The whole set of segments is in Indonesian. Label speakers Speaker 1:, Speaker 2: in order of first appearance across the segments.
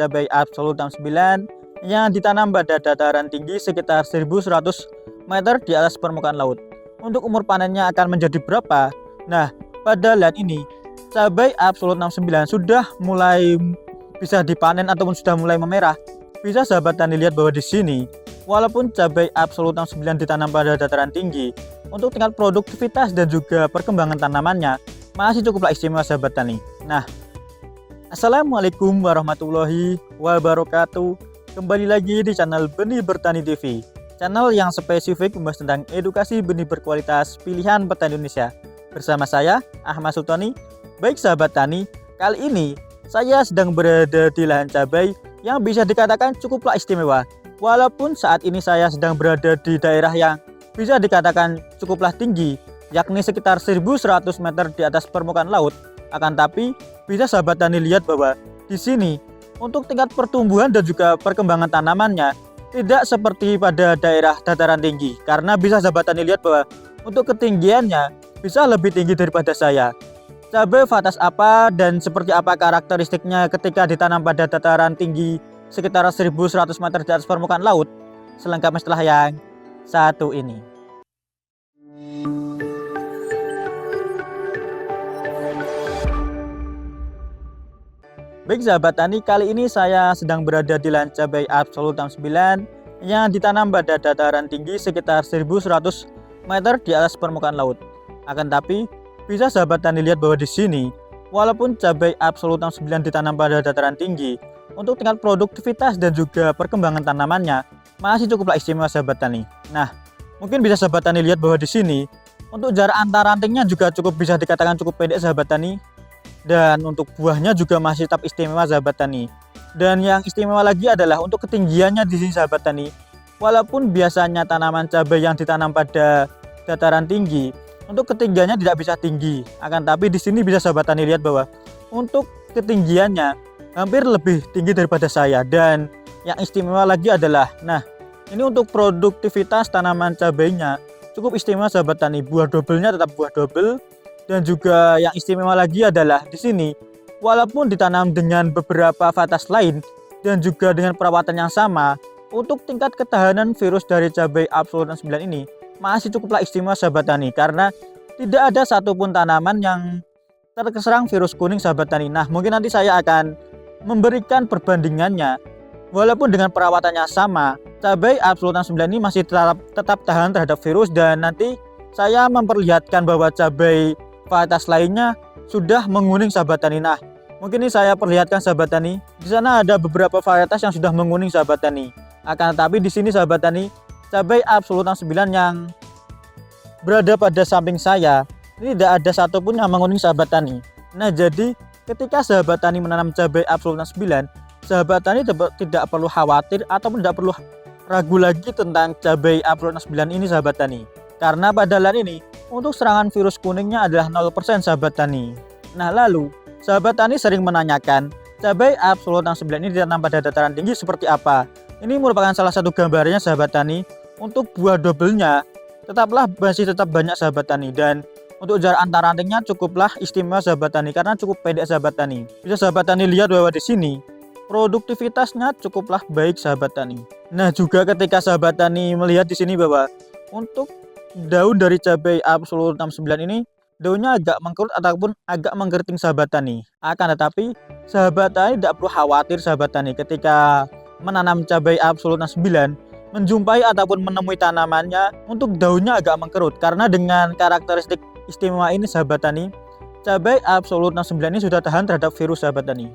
Speaker 1: cabai absolut 69 yang ditanam pada dataran tinggi sekitar 1100 meter di atas permukaan laut. Untuk umur panennya akan menjadi berapa? Nah, pada lahan ini cabai absolut 69 sudah mulai bisa dipanen ataupun sudah mulai memerah. Bisa sahabat tani lihat bahwa di sini walaupun cabai absolut 69 ditanam pada dataran tinggi, untuk tingkat produktivitas dan juga perkembangan tanamannya masih cukuplah istimewa sahabat tani. Nah, Assalamualaikum warahmatullahi wabarakatuh. Kembali lagi di channel Benih Bertani TV, channel yang spesifik membahas tentang edukasi benih berkualitas pilihan petani Indonesia. Bersama saya Ahmad Sultoni. Baik sahabat tani, kali ini saya sedang berada di lahan cabai yang bisa dikatakan cukuplah istimewa. Walaupun saat ini saya sedang berada di daerah yang bisa dikatakan cukuplah tinggi, yakni sekitar 1100 meter di atas permukaan laut. Akan tapi bisa sahabat tani lihat bahwa di sini untuk tingkat pertumbuhan dan juga perkembangan tanamannya tidak seperti pada daerah dataran tinggi, karena bisa sahabat tani lihat bahwa untuk ketinggiannya bisa lebih tinggi daripada saya. Cabai varietas apa dan seperti apa karakteristiknya ketika ditanam pada dataran tinggi sekitar 1100 meter di atas permukaan laut? Selengkapnya setelah yang satu ini. Baik sahabat tani, kali ini saya sedang berada di lahan cabai absolut 69 yang ditanam pada dataran tinggi sekitar 1100 meter di atas permukaan laut. Akan tapi bisa sahabat tani lihat bahwa di sini walaupun cabai absolut 69 ditanam pada dataran tinggi, untuk tingkat produktivitas dan juga perkembangan tanamannya masih cukuplah istimewa sahabat tani. Nah, mungkin bisa sahabat tani lihat bahwa di sini untuk jarak antar rantingnya juga cukup bisa dikatakan cukup pendek sahabat tani. Dan untuk buahnya juga masih tetap istimewa sahabat tani. Dan yang istimewa lagi adalah untuk ketinggiannya di sini sahabat tani. Walaupun biasanya tanaman cabai yang ditanam pada dataran tinggi, untuk ketinggiannya tidak bisa tinggi. Akan tapi di sini bisa sahabat tani lihat bahwa untuk ketinggiannya hampir lebih tinggi daripada saya. Dan yang istimewa lagi adalah, nah, ini untuk produktivitas tanaman cabainya cukup istimewa sahabat tani. Buah dobelnya tetap buah dobel. Dan juga yang istimewa lagi adalah di sini walaupun ditanam dengan beberapa varietas lain dan juga dengan perawatan yang sama, untuk tingkat ketahanan virus dari cabai absolut 69 ini masih cukuplah istimewa sahabat tani, karena tidak ada satupun tanaman yang terserang virus kuning sahabat tani. Nah, mungkin nanti saya akan memberikan perbandingannya. Walaupun dengan perawatannya sama, cabai absolut 69 ini masih tetap tahan terhadap virus, dan nanti saya memperlihatkan bahwa cabai varietas lainnya sudah menguning sahabat tani. Nah, mungkin ini saya perlihatkan sahabat tani. Di sana ada beberapa varietas yang sudah menguning sahabat tani. Akan tetapi di sini sahabat tani, cabai absolut 69 yang berada pada samping saya ini tidak ada satupun yang menguning sahabat tani. Nah, jadi ketika sahabat tani menanam cabai absolut 69, sahabat tani tidak perlu khawatir ataupun tidak perlu ragu lagi tentang cabai absolut 69 ini sahabat tani. Karena pada lahan ini untuk serangan virus kuningnya adalah 0% sahabat tani. Nah, lalu sahabat tani sering menanyakan cabai absolut 69 ini ditanam pada dataran tinggi seperti apa. Ini merupakan salah satu gambarnya sahabat tani. Untuk buah dobelnya masih tetap banyak sahabat tani, dan untuk jarak antar rantingnya cukuplah istimewa sahabat tani karena cukup pendek sahabat tani. Bisa sahabat tani lihat bahwa di sini produktivitasnya cukuplah baik sahabat tani. Nah, juga ketika sahabat tani melihat di sini bahwa untuk daun dari cabai absolut 69 ini daunnya agak mengkerut ataupun agak mengkeriting sahabat tani. Akan tetapi sahabat tani tidak perlu khawatir sahabat tani ketika menanam cabai absolut 69 menjumpai ataupun menemui tanamannya untuk daunnya agak mengkerut, karena dengan karakteristik istimewa ini sahabat tani, cabai absolut 69 ini sudah tahan terhadap virus sahabat tani.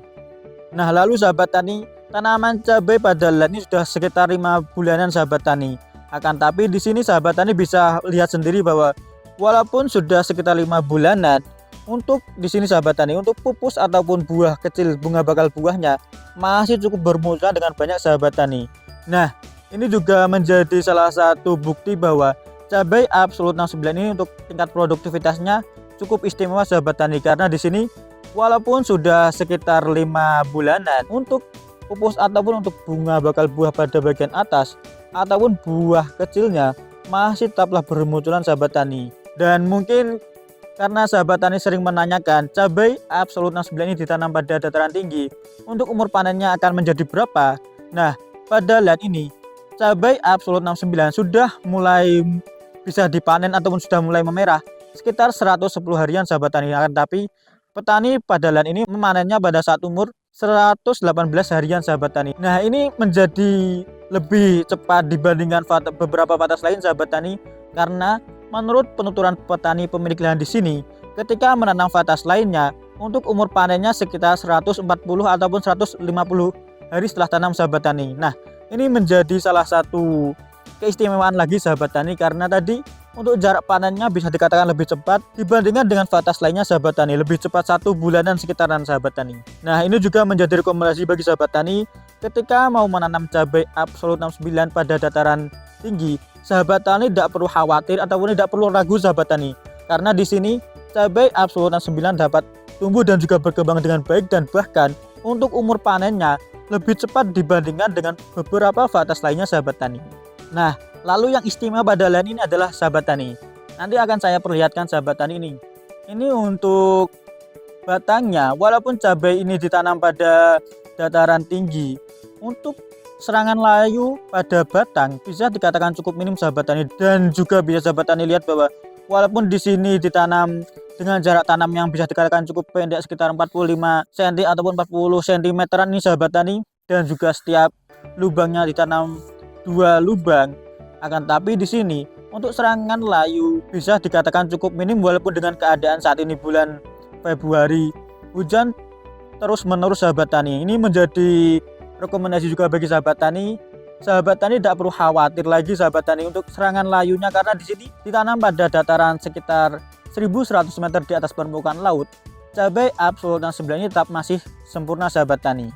Speaker 1: Nah, lalu sahabat tani, tanaman cabai pada lahan ini sudah sekitar 5 bulanan sahabat tani. Akan tapi di sini sahabat tani bisa lihat sendiri bahwa walaupun sudah sekitar 5 bulanan, untuk di sini sahabat tani, untuk pupus ataupun buah kecil bunga bakal buahnya masih cukup bermunculan dengan banyak sahabat tani. Nah, ini juga menjadi salah satu bukti bahwa cabai absolut 69 ini untuk tingkat produktivitasnya cukup istimewa sahabat tani, karena di sini walaupun sudah sekitar 5 bulanan, untuk pupus ataupun untuk bunga bakal buah pada bagian atas ataupun buah kecilnya masih tetaplah bermunculan sahabat tani. Dan mungkin Karena sahabat tani sering menanyakan cabai Absolut 69 ini ditanam pada dataran tinggi, untuk umur panennya akan menjadi berapa? Nah, pada lahan ini cabai Absolut 69 sudah mulai bisa dipanen ataupun sudah mulai memerah sekitar 110 harian sahabat tani. Tapi petani pada lahan ini memanennya pada saat umur 118 harian sahabat tani. Nah, ini menjadi lebih cepat dibandingkan beberapa vatas lain sahabat tani, karena menurut penuturan petani pemilik lahan di sini, ketika menanam vatas lainnya untuk umur panennya sekitar 140 ataupun 150 hari setelah tanam sahabat tani. Nah, ini menjadi salah satu keistimewaan lagi sahabat tani, karena tadi untuk jarak panennya bisa dikatakan lebih cepat dibandingkan dengan vatas lainnya sahabat tani, lebih cepat 1 bulanan sekitaran sahabat tani. Nah, ini juga menjadi rekomendasi bagi sahabat tani ketika mau menanam cabai Absolut 69 pada dataran tinggi. Sahabat tani tidak perlu khawatir ataupun tidak perlu ragu sahabat tani, karena di sini cabai Absolut 69 dapat tumbuh dan juga berkembang dengan baik, dan bahkan untuk umur panennya lebih cepat dibandingkan dengan beberapa vatas lainnya sahabat tani. Nah, lalu yang istimewa pada lahan ini adalah sahabat tani, nanti akan saya perlihatkan sahabat tani ini. Ini untuk batangnya, walaupun cabai ini ditanam pada dataran tinggi, untuk serangan layu pada batang bisa dikatakan cukup minim sahabat tani, dan juga bisa sahabat tani lihat bahwa walaupun di sini ditanam dengan jarak tanam yang bisa dikatakan cukup pendek sekitar 45 cm ataupun 40 cm ini sahabat tani, dan juga setiap lubangnya ditanam 2 lubang, akan tapi di sini untuk serangan layu bisa dikatakan cukup minim, walaupun dengan keadaan saat ini bulan Februari hujan terus menerus sahabat tani. Ini menjadi rekomendasi juga bagi sahabat tani. Sahabat tani tidak perlu khawatir lagi sahabat tani untuk serangan layunya, karena di sini ditanam pada dataran sekitar 1100 meter di atas permukaan laut. Cabai Absolut 69 ini tetap masih sempurna sahabat tani.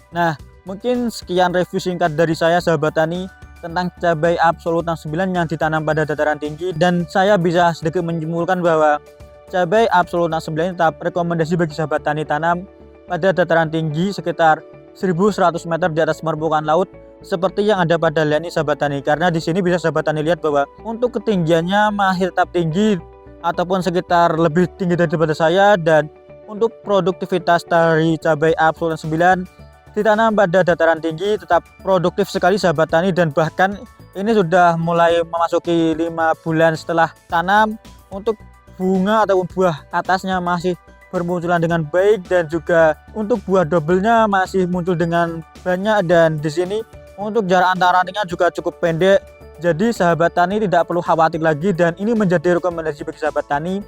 Speaker 1: Nah, mungkin sekian review singkat dari saya sahabat tani tentang cabai Absolut 69 yang ditanam pada dataran tinggi, dan saya bisa sedikit menyimpulkan bahwa cabai Absolut 69 ini tetap rekomendasi bagi sahabat tani tanam pada dataran tinggi sekitar 1100 meter di atas permukaan laut, seperti yang ada pada lahan ini sahabat tani. Karena di sini bisa sahabat tani lihat bahwa untuk ketinggiannya masih tetap tinggi ataupun sekitar lebih tinggi daripada saya, dan untuk produktivitas dari cabai Absolut 9 ditanam pada dataran tinggi tetap produktif sekali sahabat tani, dan bahkan ini sudah mulai memasuki 5 bulan setelah tanam. Untuk bunga ataupun buah atasnya masih bermunculan dengan baik, dan juga untuk buah double-nya masih muncul dengan banyak, dan di sini untuk jarak antara rantingnya juga cukup pendek. Jadi sahabat tani tidak perlu khawatir lagi, dan ini menjadi rekomendasi bagi sahabat tani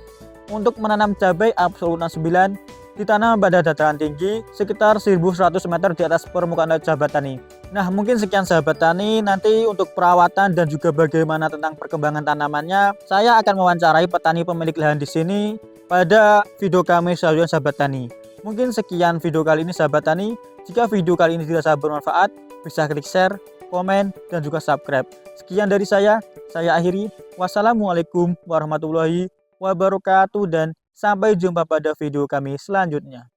Speaker 1: untuk menanam cabai Absolut 69 ditanam pada dataran tinggi sekitar 1100 meter di atas permukaan laut sahabat tani. Nah, mungkin sekian sahabat tani. Nanti untuk perawatan dan juga bagaimana tentang perkembangan tanamannya, saya akan mewawancarai petani pemilik lahan di sini pada video kami selanjutnya sahabat tani. Mungkin sekian video kali ini sahabat tani. Jika video kali ini dirasa bermanfaat, bisa klik share, komen, dan juga subscribe. Sekian dari saya akhiri. Wassalamualaikum warahmatullahi wabarakatuh, dan sampai jumpa pada video kami selanjutnya.